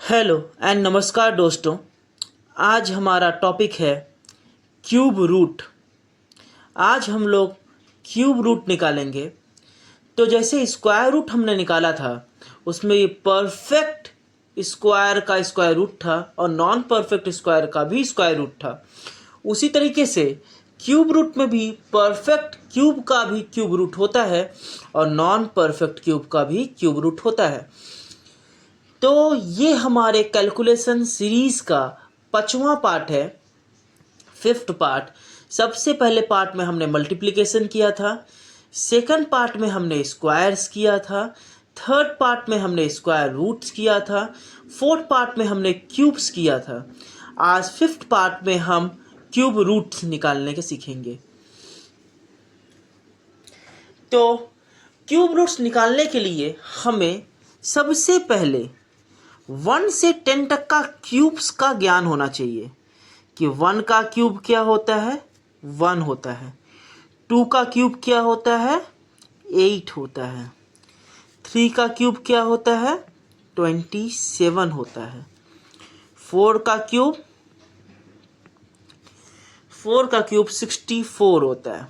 Hello and नमस्कार दोस्तों। आज हमारा टॉपिक है क्यूब रूट। आज हम लोग क्यूब रूट निकालेंगे। तो जैसे स्क्वायर रूट हमने निकाला था उसमें ये परफेक्ट स्क्वायर का स्क्वायर रूट था और नॉन परफेक्ट स्क्वायर का भी स्क्वायर रूट था। उसी तरीके से क्यूब रूट में भी परफेक्ट क्यूब का भी क्यूब रूट होता है और नॉन परफेक्ट क्यूब का भी क्यूब रूट होता है। तो ये हमारे कैलकुलेशन सीरीज का 5वां पार्ट है, 5th पार्ट। सबसे पहले पार्ट में हमने मल्टीप्लिकेशन किया था, सेकंड पार्ट में हमने स्क्वायर्स किया था, थर्ड पार्ट में हमने स्क्वायर रूट्स किया था, फोर्थ पार्ट में हमने क्यूब्स किया था। आज 5th पार्ट में हम क्यूब रूट्स निकालने के सीखेंगे। तो क्यूब रूट्स निकालने के लिए हमें सबसे पहले 1 से 10 तक का क्यूब्स का ज्ञान होना चाहिए कि 1 का क्यूब क्या होता है, 1 होता है। 2 का क्यूब क्या होता है, 8 होता है। 3 का क्यूब क्या होता है, 27 होता है। 4 का क्यूब 64 होता है।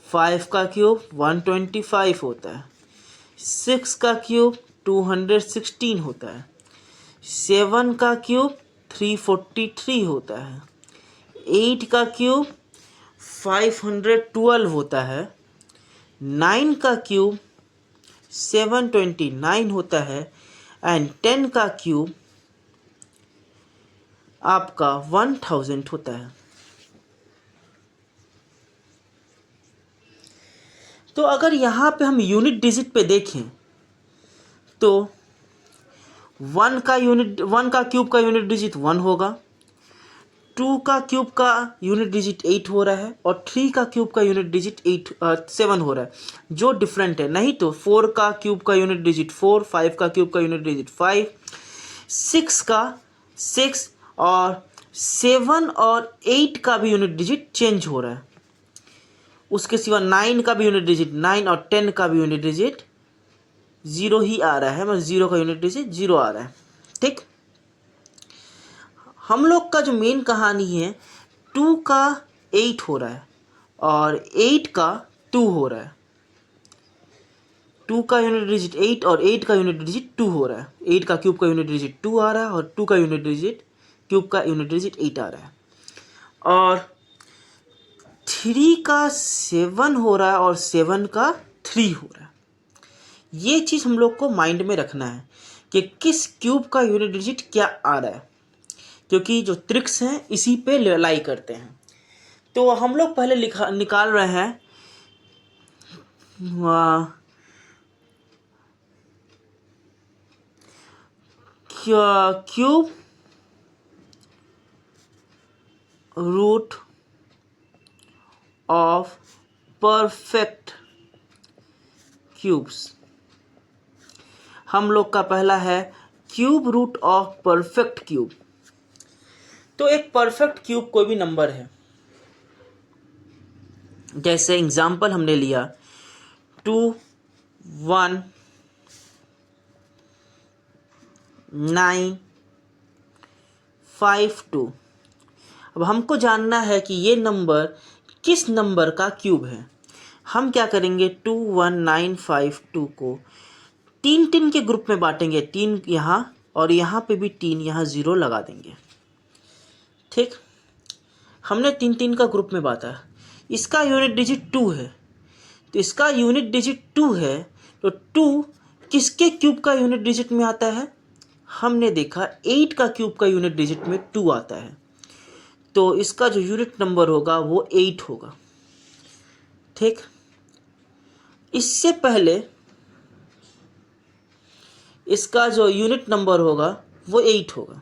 5 का क्यूब 125 होता है। 6 का क्यूब 216 होता है। 7 का क्यूब 343 होता है। 8 का क्यूब 512 होता है। 9 का क्यूब 729 होता है एंड 10 का क्यूब आपका 1000 होता है। तो अगर यहाँ पे हम यूनिट डिजिट पे देखें तो 1 का क्यूब का यूनिट डिजिट 1 होगा। 2 का क्यूब का यूनिट डिजिट 8 हो रहा है और 3 का क्यूब का यूनिट डिजिट 7 हो रहा है, जो डिफरेंट है। नहीं तो 4 का क्यूब का यूनिट डिजिट 4, 5 का क्यूब का यूनिट डिजिट 5, 6 का 6 और 7 और 8 का भी यूनिट डिजिट चेंज हो रहा है। उसके सिवा 9 का भी यूनिट डिजिट 9 और 10 का भी यूनिट डिजिट 0 ही आ रहा है, मतलब 0 का यूनिट डिजिट 0 आ रहा है। ठीक, हम लोग का जो मेन कहानी है 2 का 8 हो रहा है और 8 का 2 हो रहा है। 2 का यूनिट डिजिट 8 और 8 का यूनिट डिजिट 2 हो रहा है। 8 का क्यूब का यूनिट डिजिट 2 आ रहा है और 2 का यूनिट डिजिट क्यूब का यूनिट डिजिट 8 आ रहा है। और 3 का 7 हो रहा है और 7 का 3 हो रहा है। ये चीज़ हम लोग को माइंड में रखना है कि किस क्यूब का यूनिट डिजिट क्या आ रहा है, क्योंकि जो ट्रिक्स हैं इसी पे लाई करते हैं। तो हम लोग पहले निकाल रहे हैं cube root of perfect cubes. हम लोग का पहला है cube root of perfect cube. तो एक परफेक्ट क्यूब कोई भी नंबर है, जैसे एग्जाम्पल हमने लिया 2 1 9 5 2। अब हमको जानना है कि ये नंबर किस नंबर का क्यूब है। हम क्या करेंगे, 2 1 9 5 2 को 3 के ग्रुप में बांटेंगे। 3 यहाँ और यहाँ पे भी 3, यहाँ 0 लगा देंगे। ठीक, हमने 3 का ग्रुप में बांटा। इसका यूनिट डिजिट 2 है, तो इसका यूनिट डिजिट 2 है, तो 2 किसके क्यूब का यूनिट डिजिट में आता है। हमने देखा 8 का क्यूब का यूनिट डिजिट में 2 आता है, तो इसका जो यूनिट नंबर होगा वो 8 होगा। ठीक, इससे पहले इसका जो यूनिट नंबर होगा वो 8 होगा।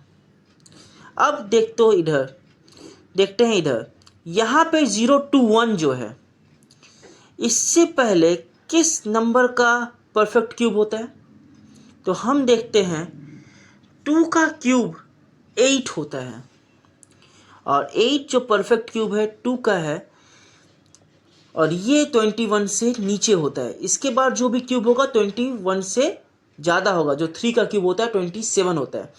अब देखते हैं इधर यहाँ पे 0 2 1 जो है, इससे पहले किस नंबर का परफेक्ट क्यूब होता है। तो हम देखते हैं 2 का क्यूब 8 होता है और 8 जो परफेक्ट क्यूब है 2 का है और ये 21 से नीचे होता है। इसके बाद जो भी क्यूब होगा 21 से ज़्यादा होगा। जो 3 का क्यूब होता है 27 होता है।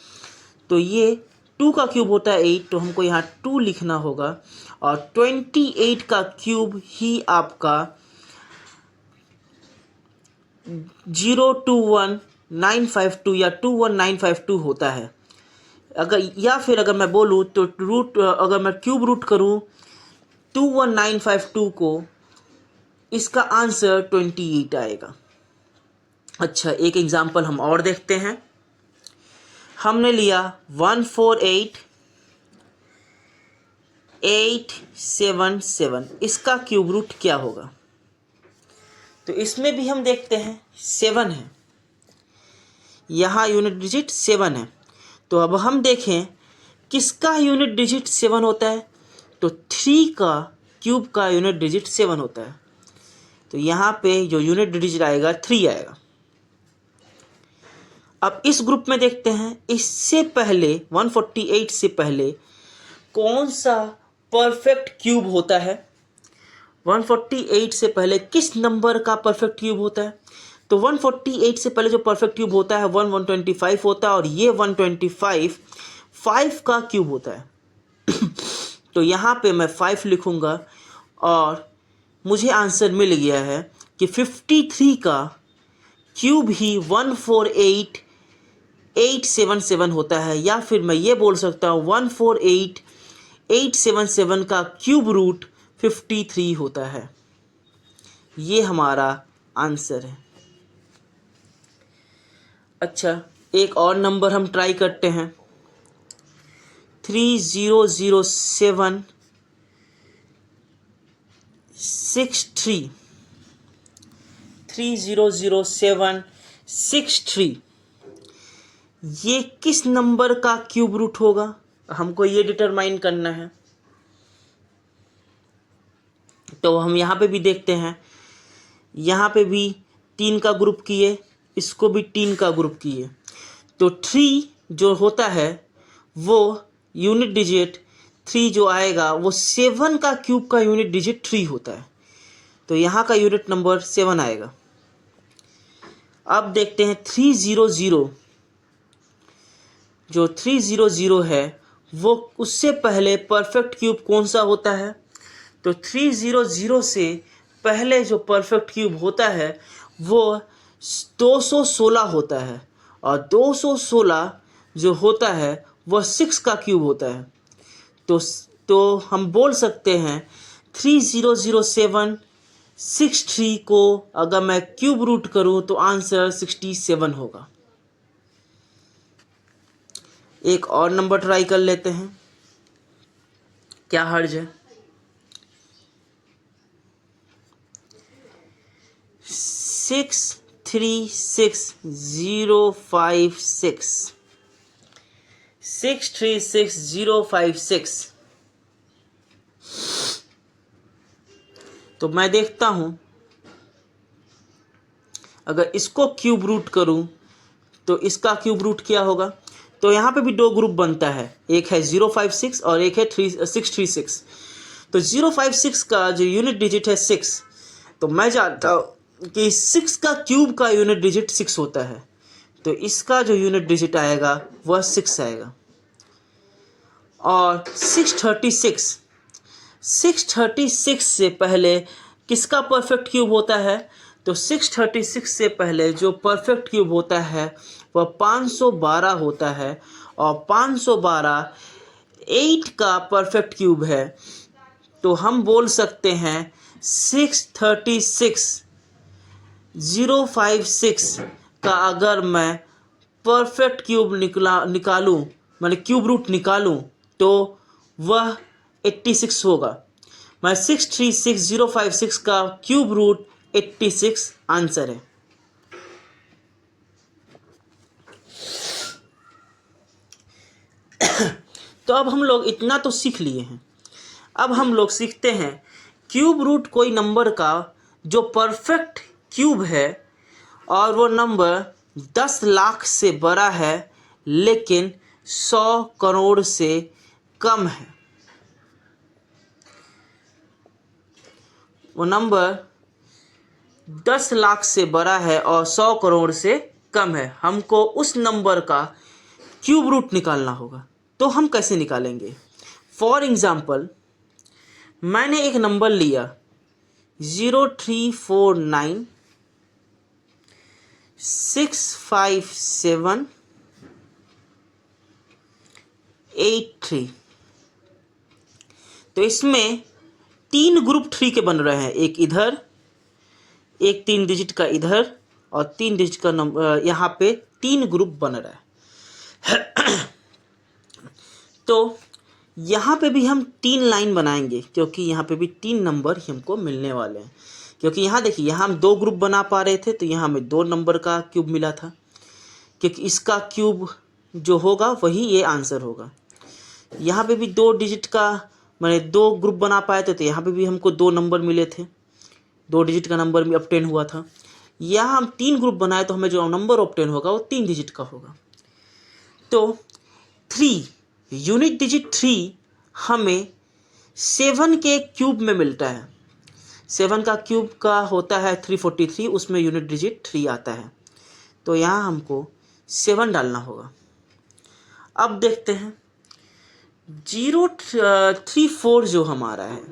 तो ये 2 का क्यूब होता है 8, तो हमको यहाँ 2 लिखना होगा। और 28 का क्यूब ही आपका 021952 या 21952 होता है। अगर मैं बोलूँ तो अगर मैं क्यूब रूट करूँ 21952 को, इसका आंसर 28 आएगा। अच्छा, एक एग्जाम्पल हम और देखते हैं। हमने लिया 148877, इसका क्यूब रूट क्या होगा? तो इसमें भी हम देखते हैं 7 है, यहाँ यूनिट डिजिट 7 है। तो अब हम देखें किसका यूनिट डिजिट 7 होता है, तो 3 का क्यूब का यूनिट डिजिट 7 होता है। तो यहाँ पे जो यूनिट डिजिट आएगा 3 आएगा। अब इस ग्रुप में देखते हैं, इससे पहले 148 से पहले कौन सा परफेक्ट क्यूब होता है? 148 से पहले किस नंबर का परफेक्ट क्यूब होता है? तो 148 से पहले जो परफेक्ट क्यूब होता है 125 होता है, और ये 125 5 का क्यूब होता है। तो यहाँ पे मैं 5 लिखूँगा और मुझे आंसर मिल गया है कि 53 का क्यूब ही 148877 होता है, या फिर मैं ये बोल सकता हूँ 148877 का क्यूब रूट 53 होता है। ये हमारा आंसर है। अच्छा, एक और नंबर हम ट्राई करते हैं। 300763 ये किस नंबर का क्यूब रूट होगा? हमको ये डिटरमाइन करना है। तो हम यहाँ पे भी देखते हैं, यहाँ पे भी 3 का ग्रुप किए, इसको भी 3 का ग्रुप किए। तो 3 जो होता है वो यूनिट डिजिट 3 जो आएगा वो 7 का क्यूब का यूनिट डिजिट 3 होता है। तो यहाँ का यूनिट नंबर 7 आएगा। अब देखते हैं 300, जो 300 है वो उससे पहले परफेक्ट क्यूब कौन सा होता है? तो 300 से पहले जो परफेक्ट क्यूब होता है वो 216 होता है, और 216 जो होता है वह 6 का क्यूब होता है। तो हम बोल सकते हैं 300763 को अगर मैं क्यूब रूट करूं तो आंसर 67 होगा। एक और नंबर ट्राई कर लेते हैं, क्या हर्ज है। 636056 तो मैं देखता हूं अगर इसको क्यूब रूट करूं तो इसका क्यूब रूट क्या होगा। तो यहाँ पे भी 2 ग्रुप बनता है, एक है 056 और एक है 636। तो 056 का जो यूनिट डिजिट है 6, तो मैं जानता हूँ कि 6 का क्यूब का यूनिट डिजिट 6 होता है। तो इसका जो यूनिट डिजिट आएगा वह 6 आएगा। और 636 से पहले किसका परफेक्ट क्यूब होता है? तो 636 से पहले जो परफेक्ट क्यूब होता है वह 512 होता है, और 512 8 का परफेक्ट क्यूब है। तो हम बोल सकते हैं 636056 का अगर मैं परफेक्ट क्यूब निकालूं, मैंने क्यूब रूट निकालूं, तो वह 86 होगा। मैं 636056 का क्यूब रूट 86 आंसर है। तो अब हम लोग इतना तो सीख लिए हैं। अब हम लोग सीखते हैं क्यूब रूट कोई नंबर का जो परफेक्ट क्यूब है और वो नंबर 10 लाख से बड़ा है लेकिन 100 करोड़ से कम है। वो नंबर 10 लाख से बड़ा है और 100 करोड़ से कम है। हमको उस नंबर का क्यूब रूट निकालना होगा। तो हम कैसे निकालेंगे? फॉर एग्जाम्पल मैंने एक नंबर लिया 034965783। तो इसमें 3 ग्रुप 3 के बन रहे हैं, एक इधर, एक 3 डिजिट का इधर और 3 डिजिट का नंबर, यहाँ पे 3 ग्रुप बन रहा है। तो यहाँ पे भी हम 3 लाइन बनाएंगे क्योंकि यहाँ पे भी 3 नंबर हमको मिलने वाले हैं। क्योंकि यहाँ देखिए, यहाँ हम 2 ग्रुप बना पा रहे थे तो यहाँ हमें 2 नंबर का क्यूब मिला था, क्योंकि इसका क्यूब जो होगा वही ये आंसर होगा। यहाँ पे भी 2 डिजिट का मैंने 2 ग्रुप बना पाए थे तो यहाँ पे भी हमको 2 नंबर मिले थे, 2 डिजिट का नंबर भी ऑब्टेन हुआ था। यहाँ हम 3 ग्रुप बनाए तो हमें जो नंबर ऑब्टेन होगा वो 3 डिजिट का होगा। तो 3 यूनिट डिजिट 3 हमें 7 के क्यूब में मिलता है। 7 का क्यूब का होता है 343, उसमें यूनिट डिजिट 3 आता है। तो यहाँ हमको 7 डालना होगा। अब देखते हैं 034 जो हमारा है,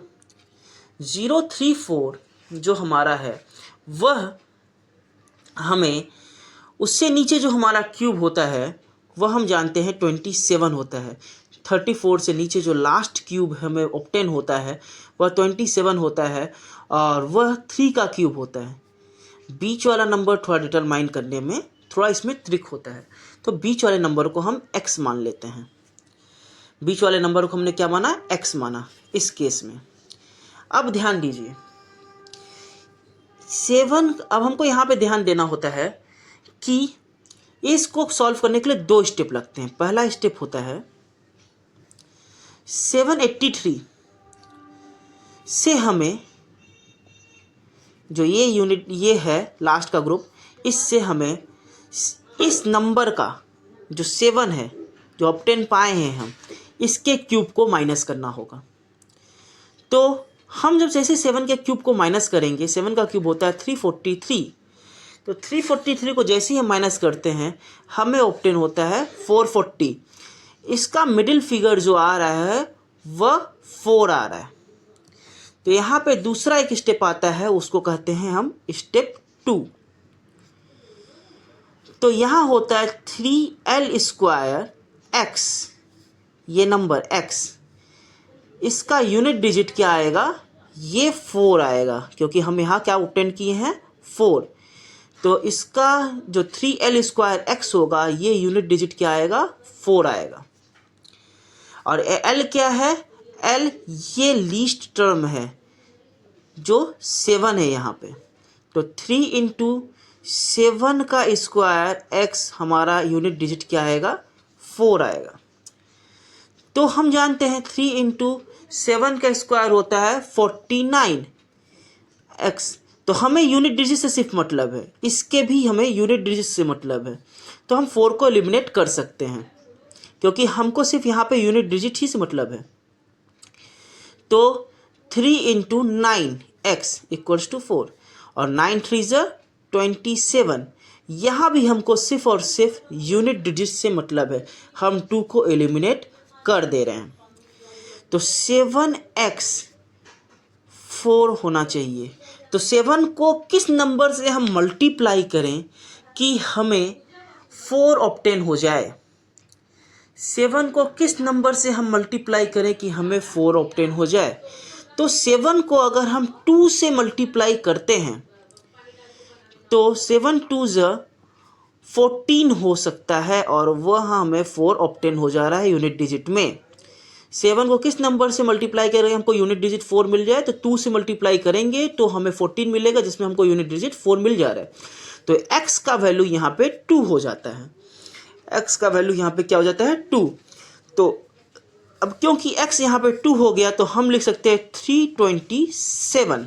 034 जो हमारा है वह हमें, उससे नीचे जो हमारा क्यूब होता है वह हम जानते हैं 27 होता है। 34 से नीचे जो लास्ट क्यूब हमें ऑब्टेन होता है वह 27 होता है और वह 3 का क्यूब होता है। बीच वाला नंबर थोड़ा डिटरमाइन करने में थोड़ा इसमें ट्रिक होता है। तो बीच वाले नंबर को हम x मान लेते हैं। बीच वाले नंबर को हमने क्या माना? x माना इस केस में। अब ध्यान दीजिए 7, अब हमको यहाँ पे ध्यान देना होता है कि इसको सॉल्व करने के लिए 2 स्टेप लगते हैं। पहला स्टेप होता है 783 से हमें जो ये यूनिट ये है लास्ट का ग्रुप, इससे हमें इस नंबर का जो 7 है जो ऑब्टेन पाए हैं हम, इसके क्यूब को माइनस करना होगा। तो हम जब जैसे 7 के क्यूब को माइनस करेंगे, 7 का क्यूब होता है 343, तो 343 को जैसे ही हम माइनस करते हैं हमें ऑब्टेन होता है 440। इसका मिडिल फिगर जो आ रहा है वह 4 आ रहा है। तो यहाँ पे दूसरा एक स्टेप आता है, उसको कहते हैं हम स्टेप 2। तो यहाँ होता है 3l² x, ये नंबर x, इसका यूनिट डिजिट क्या आएगा? ये 4 आएगा, क्योंकि हम यहाँ क्या ऑब्टेन किए हैं? 4। तो इसका जो 3l² x होगा, ये यूनिट डिजिट क्या आएगा? 4 आएगा। और l क्या है? l ये लीस्ट टर्म है जो 7 है यहाँ पे। तो 3 × 7 का स्क्वायर x हमारा यूनिट डिजिट क्या आएगा? 4 आएगा। तो हम जानते हैं 3 × 7 का स्क्वायर होता है 49x। तो हमें यूनिट डिजिट से सिर्फ मतलब है, इसके भी हमें यूनिट डिजिट से मतलब है। तो हम 4 को एलिमिनेट कर सकते हैं क्योंकि हमको सिर्फ यहाँ पे यूनिट डिजिट ही से मतलब है। तो 3 × 9x = 4 और 9 3 27। यहाँ भी हमको सिर्फ और सिर्फ यूनिट डिजिट से मतलब है, हम 2 को एलिमिनेट कर दे रहे हैं। तो 7x 4 होना चाहिए। तो 7 को किस नंबर से हम मल्टीप्लाई करें कि हमें 4 ऑब्टेन हो जाए? 7 को किस नंबर से हम मल्टीप्लाई करें कि हमें 4 ऑब्टेन हो जाए? तो 7 को अगर हम 2 से मल्टीप्लाई करते हैं तो 7 2 14 हो सकता है और वह हमें 4 ऑब्टेन हो जा रहा है यूनिट डिजिट में। 7 को किस नंबर से मल्टीप्लाई करेंगे हमको यूनिट डिजिट 4 मिल जाए? तो 2 से मल्टीप्लाई करेंगे तो हमें 14 मिलेगा, जिसमें हमको यूनिट डिजिट 4 मिल जा रहा है। तो x का वैल्यू यहाँ पे 2 हो जाता है। x का वैल्यू यहाँ पे क्या हो जाता है? 2। तो अब क्योंकि x यहाँ पे 2 हो गया तो हम लिख सकते हैं 327।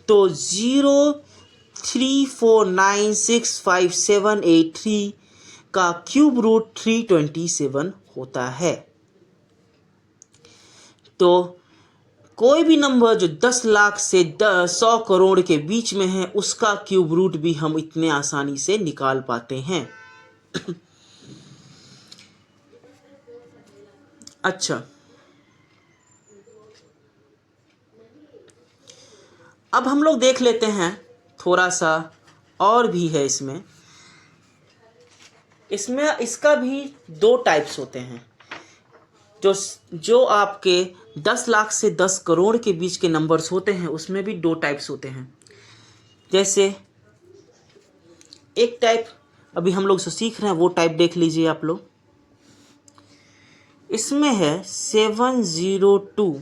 तो 034965783 का क्यूब रूट 327 होता है। तो कोई भी नंबर जो 10 लाख से 100 करोड़ के बीच में है उसका क्यूब रूट भी हम इतने आसानी से निकाल पाते हैं। अच्छा, अब हम लोग देख लेते हैं थोड़ा सा और भी है इसमें इसका भी दो टाइप्स होते हैं। जो आपके 10 लाख से 10 करोड़ के बीच के नंबर्स होते हैं उसमें भी दो टाइप्स होते हैं। जैसे एक टाइप अभी हम लोग जो सीख रहे हैं वो टाइप देख लीजिए आप लोग। इसमें है 702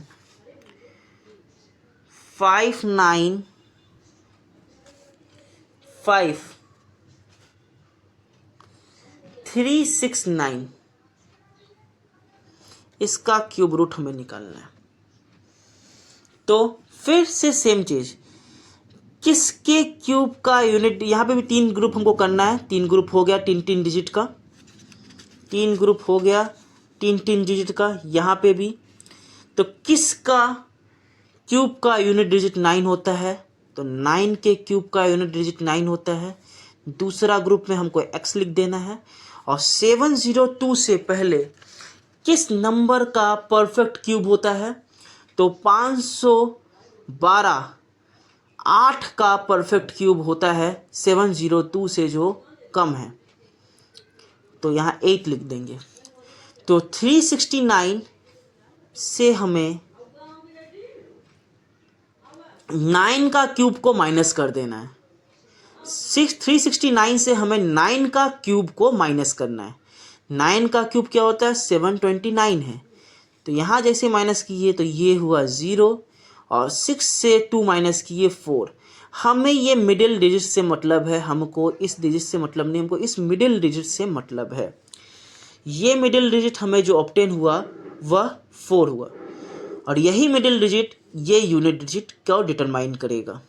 595 369, इसका क्यूब रूट हमें निकालना है। तो फिर से सेम चीज, किसके क्यूब का यूनिट, यहाँ पे भी 3 ग्रुप हमको करना है। 3 ग्रुप हो गया 3 डिजिट का, 3 ग्रुप हो गया 3 डिजिट का, यहाँ पे भी। तो किसका क्यूब का यूनिट डिजिट 9 होता है? तो 9 के क्यूब का यूनिट डिजिट 9 होता है। दूसरा ग्रुप में हमको x लिख देना है। और 702 से पहले किस नंबर का परफेक्ट क्यूब होता है? तो 512 8 का परफेक्ट क्यूब होता है 702 से जो कम है, तो यहाँ 8 लिख देंगे। तो 369 से हमें 9 का क्यूब को माइनस कर देना है। 369 से हमें 9 का क्यूब को माइनस करना है। 9 का क्यूब क्या होता है? 729 है। तो यहाँ जैसे माइनस किए तो ये हुआ 0, और 6 से 2 माइनस किए 4। हमें ये मिडिल डिजिट से मतलब है, हमको इस डिजिट से मतलब नहीं, हमको इस मिडिल डिजिट से मतलब है। ये मिडिल डिजिट हमें जो ऑब्टेन हुआ वह 4 हुआ, और यही मिडिल डिजिट ये यूनिट डिजिट को डिटरमाइन करेगा,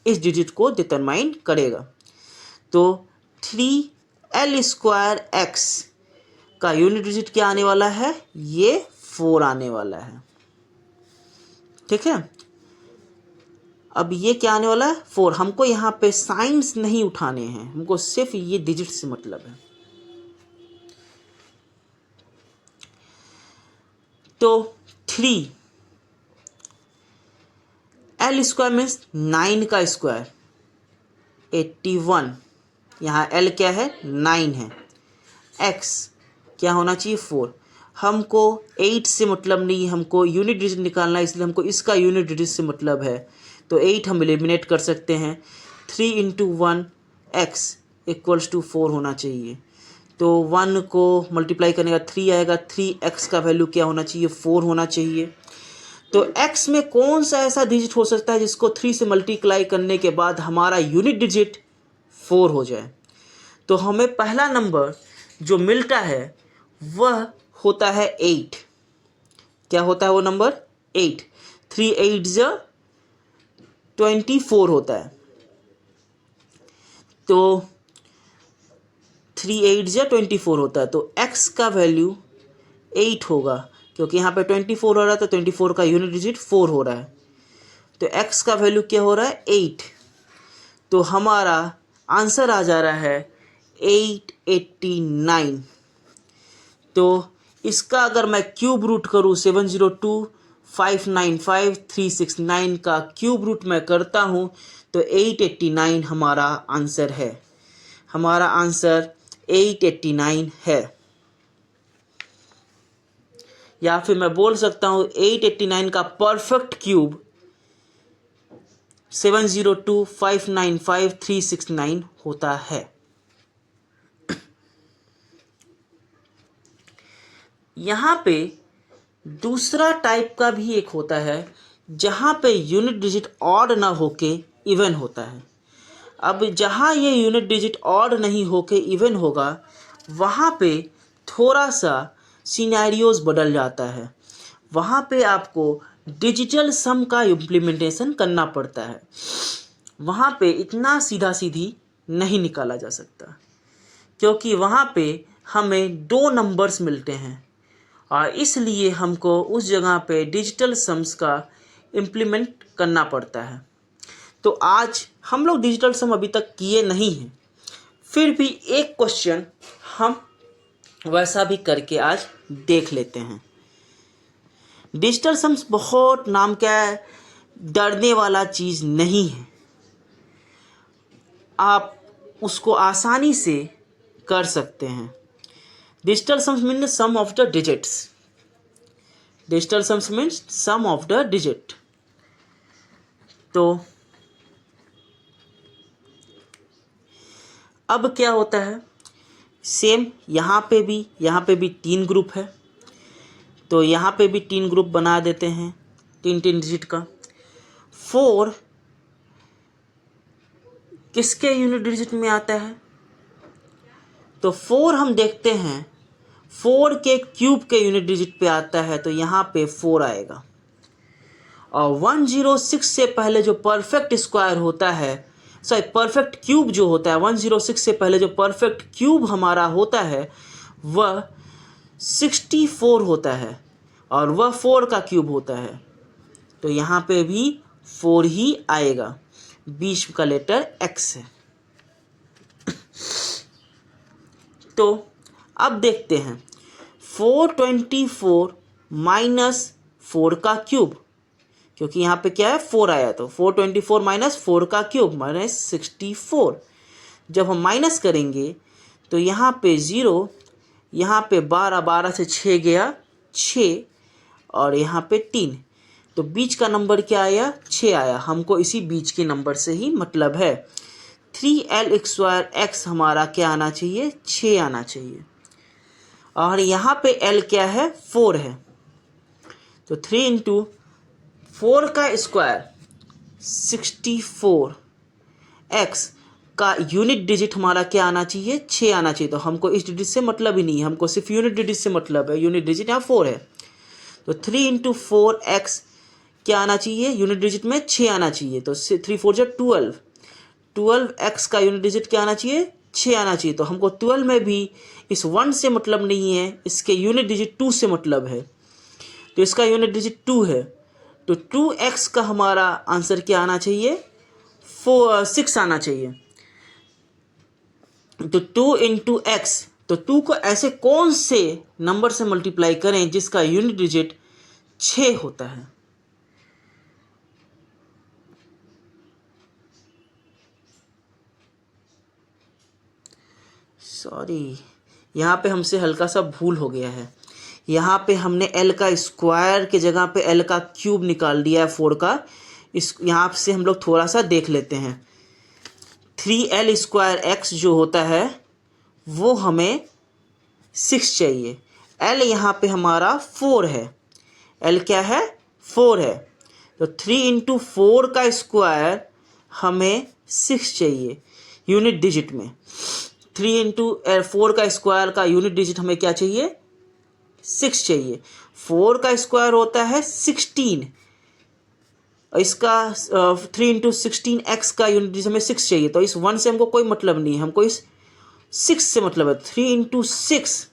इस डिजिट को डिटरमाइन करेगा। तो 3L² का यूनिट डिजिट क्या आने वाला है? ये 4 आने वाला है। ठीक है, अब ये क्या आने वाला है? 4। हमको यहाँ पे साइंस नहीं उठाने हैं, हमको सिर्फ ये डिजिट से मतलब है। तो 3L² मीन्स 9 का स्क्वायर 81, यहाँ L क्या है? 9 है। X क्या होना चाहिए? 4। हमको 8 से मतलब नहीं, हमको यूनिट डिजिट निकालना है, इसलिए हमको इसका यूनिट डिजिट से मतलब है। तो 8 हम एलिमिनेट कर सकते हैं। 3 × 1 x = 4 होना चाहिए। तो 1 को मल्टीप्लाई करने का 3 आएगा। 3x का वैल्यू क्या होना चाहिए? 4 होना चाहिए। तो x में कौन सा ऐसा डिजिट हो सकता है जिसको 3 से मल्टीप्लाई करने के बाद हमारा यूनिट डिजिट 4 हो जाए? तो हमें पहला नंबर जो मिलता है वह होता है 8। क्या होता है वो नंबर? 8। 3 8 24 होता है। तो 3 8 24 होता है। तो x का वैल्यू 8 होगा, क्योंकि यहाँ पे 24 हो रहा है, तो 24 का यूनिट डिजिट 4 हो रहा है। तो x का वैल्यू क्या हो रहा है? 8। तो हमारा आंसर आ जा रहा है 889। तो इसका अगर मैं क्यूब रूट करूँ 702 595 369 का क्यूब रूट मैं करता हूँ तो 889 हमारा आंसर है। हमारा आंसर 889 है। या फिर मैं बोल सकता हूँ 889 का परफेक्ट क्यूब 702 595 369 होता है। यहाँ पे दूसरा टाइप का भी एक होता है जहाँ पे यूनिट डिजिट ऑड ना होके इवन होता है। अब जहाँ ये यूनिट डिजिट ऑड नहीं होके इवन होगा वहाँ पे थोड़ा सा सिनेरियोज बदल जाता है। वहाँ पे आपको डिजिटल सम का इम्प्लीमेंटेशन करना पड़ता है। वहाँ पे इतना सीधा सीधी नहीं निकाला जा सकता, क्योंकि वहाँ पे हमें 2 नंबर्स मिलते हैं और इसलिए हमको उस जगह पे डिजिटल सम्स का इम्प्लीमेंट करना पड़ता है। तो आज हम लोग डिजिटल सम अभी तक किए नहीं हैं, फिर भी एक क्वेश्चन हम वैसा भी करके आज देख लेते हैं। डिजिटल सम्स बहुत नाम क्या है, डरने वाला चीज़ नहीं है, आप उसको आसानी से कर सकते हैं। Digital sums mean sum of the digits, digital sums means sum of the digit. तो अब क्या होता है, सेम यहाँ पे भी 3 ग्रुप है, तो यहाँ पे भी 3 ग्रुप बना देते हैं 3 डिजिट का। 4 किसके यूनिट डिजिट में आता है, तो 4 हम देखते हैं 4 के क्यूब के यूनिट डिजिट पे आता है, तो यहाँ पे 4 आएगा। और 106 से पहले जो परफेक्ट स्क्वायर होता है, सॉरी परफेक्ट क्यूब जो होता है, 106 से पहले जो परफेक्ट क्यूब हमारा होता है वह 64 होता है, और वह 4 का क्यूब होता है, तो यहाँ पे भी 4 ही आएगा, बीच का लेटर x है। तो अब देखते हैं 424 माइनस 4 का क्यूब, क्योंकि यहाँ पे क्या है 4 आया, तो 424 माइनस 4 का क्यूब माइनस 64। जब हम माइनस करेंगे तो यहाँ पे 0, यहाँ पे 12 से 6 गया 6, और यहाँ पे 3, तो बीच का नंबर क्या आया 6 आया। हमको इसी बीच के नंबर से ही मतलब है। 3l स्क्वायर x हमारा क्या आना चाहिए, 6 आना चाहिए, और यहाँ पे l क्या है 4 है, तो 3 इंटू 4 का स्क्वायर 64, x का यूनिट डिजिट हमारा क्या आना चाहिए 6 आना चाहिए, तो हमको इस डिजिट से मतलब ही नहीं है, हमको सिर्फ यूनिट डिजिट से मतलब है। यूनिट डिजिट यहाँ 4 है, तो 3 इंटू 4x क्या आना चाहिए, यूनिट डिजिट में 6 आना चाहिए, तो 3 4 जो 12, 12x का यूनिट डिजिट क्या आना चाहिए 6 आना चाहिए, तो हमको 12 में भी इस 1 से मतलब नहीं है, इसके यूनिट डिजिट 2 से मतलब है, तो इसका यूनिट डिजिट 2 है, तो 2x का हमारा आंसर क्या आना चाहिए 6 आना चाहिए। तो 2 इंटू एक्स, तो 2 को ऐसे कौन से नंबर से मल्टीप्लाई करें जिसका यूनिट डिजिट 6 होता है। सॉरी, यहाँ पे हमसे हल्का सा भूल हो गया है, यहाँ पे हमने l का स्क्वायर के जगह पे l का क्यूब निकाल दिया है 4 का। इस यहाँ से हम लोग थोड़ा सा देख लेते हैं। 3l स्क्वायर x जो होता है वो हमें 6 चाहिए, l यहाँ पे हमारा 4 है, l क्या है 4 है, तो 3 इंटू 4 का स्क्वायर हमें 6 चाहिए यूनिट डिजिट में। 3 इंटू 4 का स्क्वायर का यूनिट डिजिट हमें क्या चाहिए 6 चाहिए। 4 का स्क्वायर होता है 16, इसका 3 इंटू 16x का यूनिट डिजिट हमें 6 चाहिए, तो इस 1 से हमको कोई मतलब नहीं है, हमको इस 6 से मतलब है। 3 इंटू 6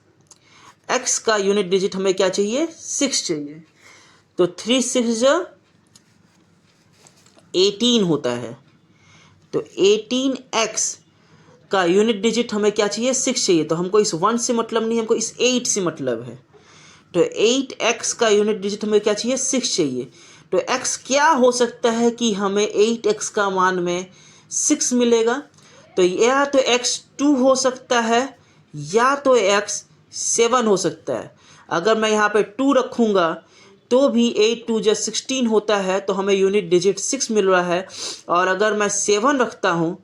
x का यूनिट डिजिट हमें क्या चाहिए 6 चाहिए, तो 3 6 18 होता है, तो 18x का यूनिट डिजिट हमें क्या चाहिए 6 चाहिए, तो हमको इस 1 से मतलब नहीं, हमको इस 8 से मतलब है, तो 8x का यूनिट डिजिट हमें क्या चाहिए 6 चाहिए। तो x क्या हो सकता है कि हमें 8x का मान में 6 मिलेगा, तो या तो x 2 हो सकता है या तो x 7 हो सकता है। अगर मैं यहाँ पे 2 रखूँगा तो भी 8 2 जो 16 होता है, तो हमें यूनिट डिजिट 6 मिल रहा है, और अगर मैं 7 रखता हूँ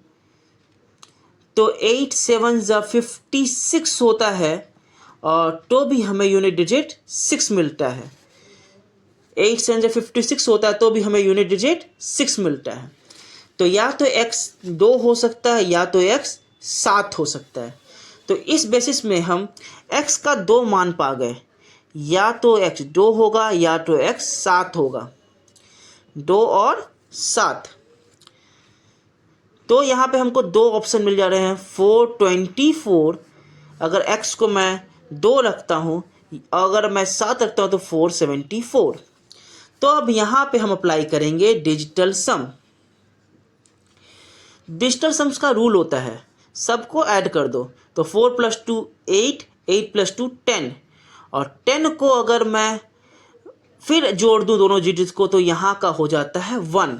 तो 8 7 जा 56 होता है, और तो भी हमें यूनिट डिजिट 6 मिलता है। 8 7 जा 56 होता है तो भी हमें यूनिट डिजिट 6 मिलता है। तो या तो x 2 हो सकता है या तो x 7 हो सकता है। तो इस बेसिस में हम x का 2 मान पा गए, या तो x 2 होगा या तो x 7 होगा, 2 और 7। तो यहाँ पे हमको 2 ऑप्शन मिल जा रहे हैं। 424, अगर x को मैं 2 रखता हूँ, अगर मैं 7 रखता हूँ तो 474। तो अब यहाँ पे हम अप्लाई करेंगे डिजिटल सम। डिजिटल सम्स का रूल होता है सबको ऐड कर दो, तो 4 + 2 8, 8 + 2 10, और 10 को अगर मैं फिर जोड़ दूं दोनों डिजिट को तो यहाँ का हो जाता है 1।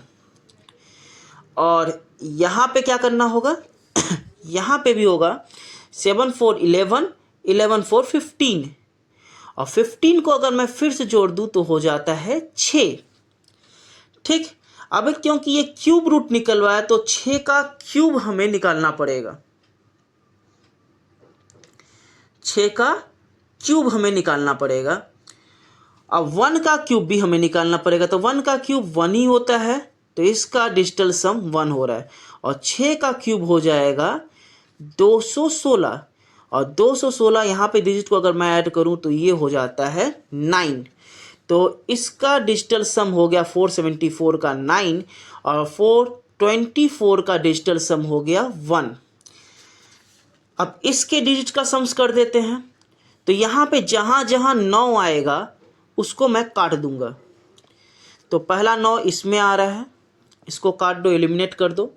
और यहाँ पे क्या करना होगा यहाँ पे भी होगा 7 4 11, 11 4 15, और 15 को अगर मैं फिर से जोड़ दूं तो हो जाता है 6। ठीक, अब क्योंकि ये क्यूब रूट निकलवा है तो 6 का क्यूब हमें निकालना पड़ेगा, 6 का क्यूब हमें निकालना पड़ेगा। अब 1 का क्यूब भी हमें निकालना पड़ेगा, तो 1 का क्यूब 1 ही होता है, तो इसका डिजिटल सम 1 हो रहा है। और 6 का क्यूब हो जाएगा 216, और 216 यहाँ पे डिजिट को अगर मैं ऐड करूँ तो ये हो जाता है 9। तो इसका डिजिटल सम हो गया 474 का 9, और 424 का डिजिटल सम हो गया 1। अब इसके डिजिट का सम्स कर देते हैं, तो यहाँ पे जहाँ जहाँ 9 आएगा उसको मैं काट दूंगा। तो पहला 9 इसमें आ रहा है, इसको काट दो, एलिमिनेट कर दो।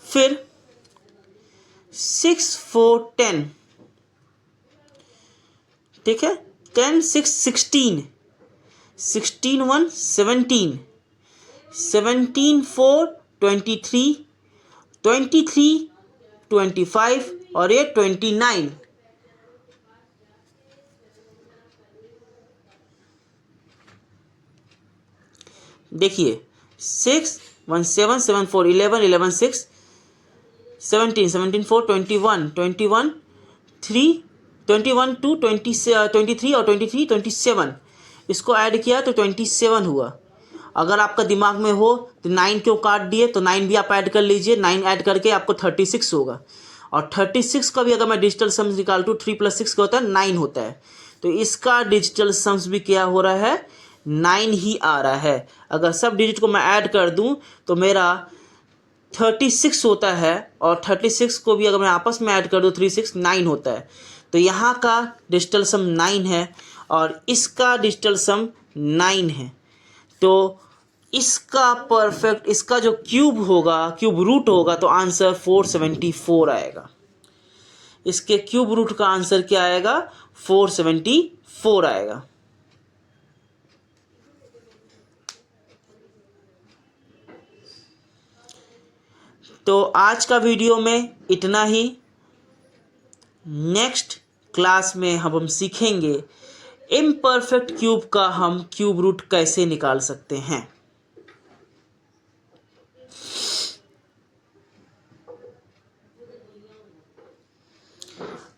फिर 6 4 10, ठीक है, 10 6 16, 16 1 17, 17 4 23, 23 25, और ये 29। देखिए 6 1 7 7 4 11, 11 6 17, 17 4 21, 21 3, 21 2 23, और 23 27, इसको ऐड किया तो 27 हुआ। अगर आपका दिमाग में हो तो 9 क्यों काट दिए, तो 9 भी आप ऐड कर लीजिए, 9 ऐड करके आपको 36 होगा। और 36 का भी अगर मैं डिजिटल सम्स निकाल दूँ 3 + 6 का होता है 9 होता है, तो इसका डिजिटल सम्स भी क्या हो रहा है, 9 ही आ रहा है। अगर सब डिजिट को मैं ऐड कर दूं तो मेरा 36 होता है, और 36 को भी अगर मैं आपस में ऐड कर दूं 3 6 9 होता है। तो यहाँ का डिजिटल सम 9 है और इसका डिजिटल सम 9 है। तो इसका परफेक्ट, इसका जो क्यूब होगा, क्यूब रूट होगा, तो आंसर 474 आएगा। इसके क्यूब रूट का आंसर क्या आएगा, 474 आएगा। तो आज का वीडियो में इतना ही। नेक्स्ट क्लास में हम सीखेंगे इम्परफेक्ट क्यूब का हम क्यूब रूट कैसे निकाल सकते हैं।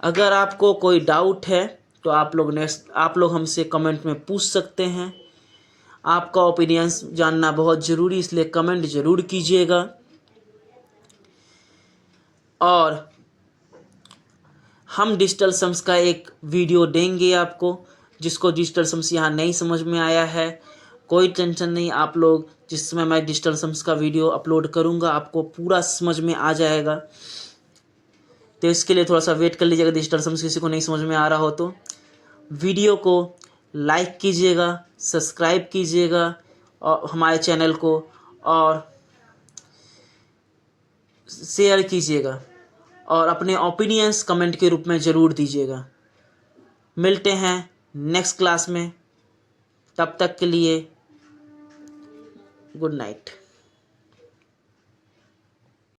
अगर आपको कोई डाउट है तो आप लोग हमसे कमेंट में पूछ सकते हैं। आपका ओपिनियंस जानना बहुत ज़रूरी, इसलिए कमेंट ज़रूर कीजिएगा। और हम डिजिटल सम्स का एक वीडियो देंगे आपको, जिसको डिजिटल सम्स यहाँ नहीं समझ में आया है, कोई टेंशन नहीं। आप लोग जिस समय मैं डिजिटल सम्स का वीडियो अपलोड करूँगा आपको पूरा समझ में आ जाएगा। तो इसके लिए थोड़ा सा वेट कर लीजिएगा। डिजिटल सम्स किसी को नहीं समझ में आ रहा हो तो वीडियो को लाइक कीजिएगा, सब्सक्राइब कीजिएगा और हमारे चैनल को, और शेयर कीजिएगा, और अपने ओपिनियंस कमेंट के रूप में ज़रूर दीजिएगा। मिलते हैं नेक्स्ट क्लास में, तब तक के लिए गुड नाइट।